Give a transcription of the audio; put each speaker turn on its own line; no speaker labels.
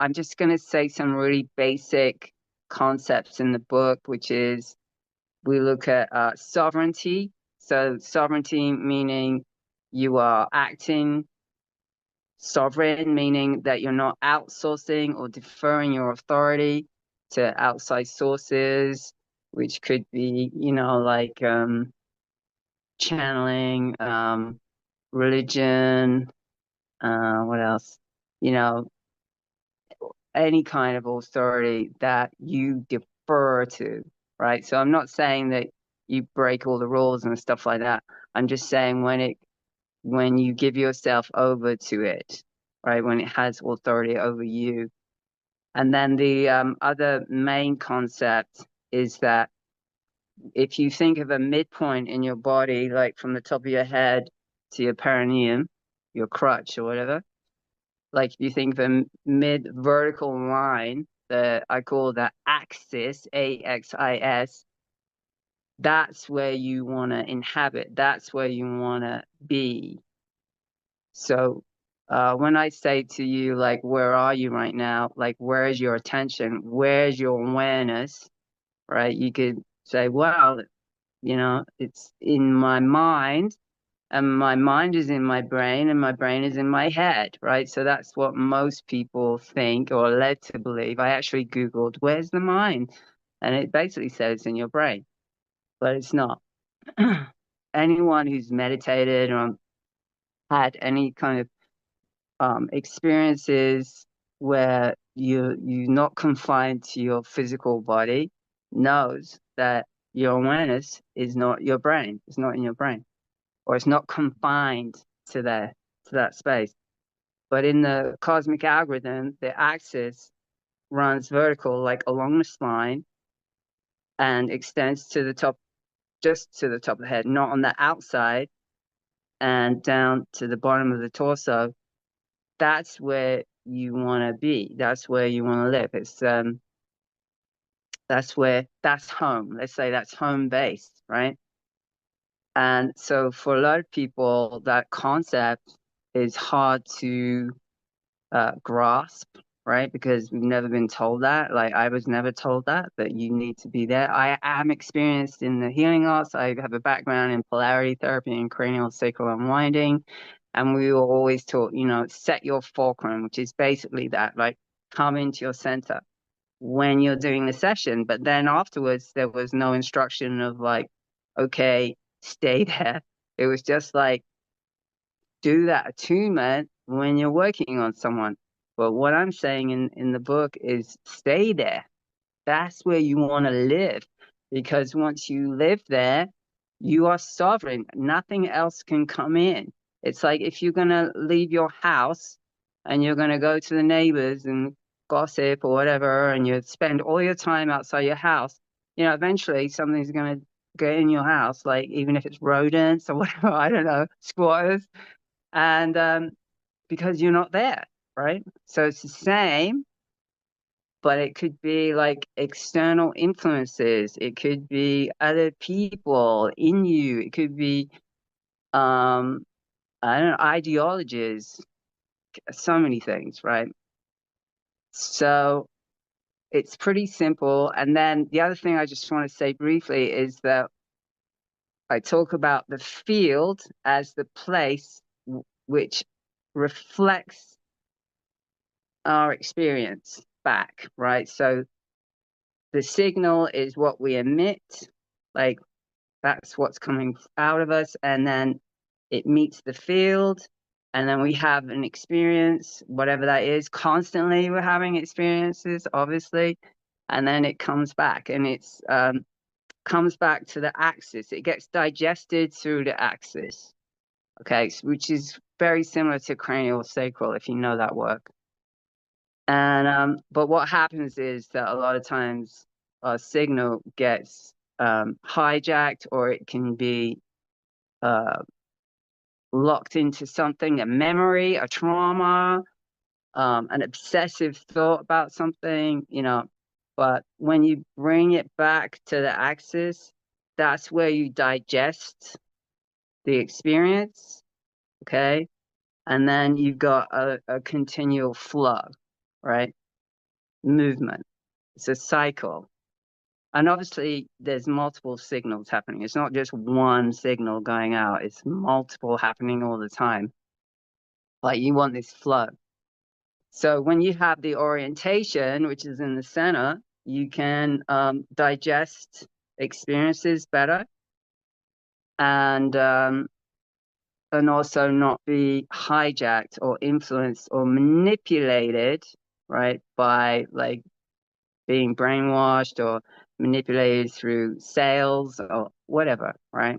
I'm just going to say some really basic concepts in the book, which is we look at sovereignty. So sovereignty meaning you are acting sovereign, meaning that you're not outsourcing or deferring your authority to outside sources, which could be, like channeling, religion, what else? You know, any kind of authority that you defer to, right? So I'm not saying that you break all the rules and stuff like that. I'm just saying when you give yourself over to it, right? When it has authority over you. And then the other main concept is that if you think of a midpoint in your body, like from the top of your head to your perineum, your crutch or whatever, like if you think of a mid vertical line that I call the axis, AXIS, that's where you want to inhabit. That's where you want to be. So when I say to you, like, where are you right now? Like, where's your attention? Where's your awareness? Right? You could say, well, it's in my mind, and my mind is in my brain, and my brain is in my head, right? So that's what most people think or are led to believe. I actually Googled, where's the mind? And it basically says it's in your brain, but it's not. Anyone who's meditated or had any kind of experiences where you're not confined to your physical body knows that your awareness is not your brain. It's not in your brain, or it's not confined to that space. But in the cosmic algorithm, the axis runs vertical, like along the spine, and extends to the top, just to the top of the head, not on the outside, and down to the bottom of the torso. That's where you want to be. That's where you want to live. That's home. Let's say that's home base, right? And so for a lot of people, that concept is hard to grasp, right? Because we've never been told that. Like I was never told that you need to be there. I am experienced in the healing arts. I have a background in polarity therapy and cranial sacral unwinding. And we were always taught, set your fulcrum, which is basically that, like come into your center when you're doing the session. But then afterwards, there was no instruction of like, okay, stay there. It was just like, do that attunement when you're working on someone. But what I'm saying in the book is stay there. That's where you want to live. Because once you live there, you are sovereign. Nothing else can come in. It's like if you're going to leave your house and you're going to go to the neighbors and gossip or whatever, and you spend all your time outside your house, eventually something's going to get in your house, like even if it's rodents or whatever, I don't know, squatters. And because you're not there, right? So it's the same, but it could be like external influences. It could be other people in you. It could be, I don't know, ideologies, so many things, right? So it's pretty simple. And then the other thing I just want to say briefly is that I talk about the field as the place which reflects our experience back, right? So the signal is what we emit, like that's what's coming out of us, and then it meets the field, and then we have an experience, whatever that is. Constantly we're having experiences, obviously, and then it comes back, and it's comes back to the axis. It gets digested through the axis, okay, which is very similar to cranial sacral, if you know that work. And but what happens is that a lot of times a signal gets hijacked, or it can be uh, locked into something, a memory, a trauma, an obsessive thought about something, But when you bring it back to the axis, that's where you digest the experience, okay? And then you've got a continual flow, right? movement. It's a cycle. And obviously, there's multiple signals happening. It's not just one signal going out, it's multiple happening all the time. Like you want this flow. So when you have the orientation, which is in the center, you can digest experiences better and also not be hijacked or influenced or manipulated, right, by like being brainwashed or manipulated through sales or whatever, right?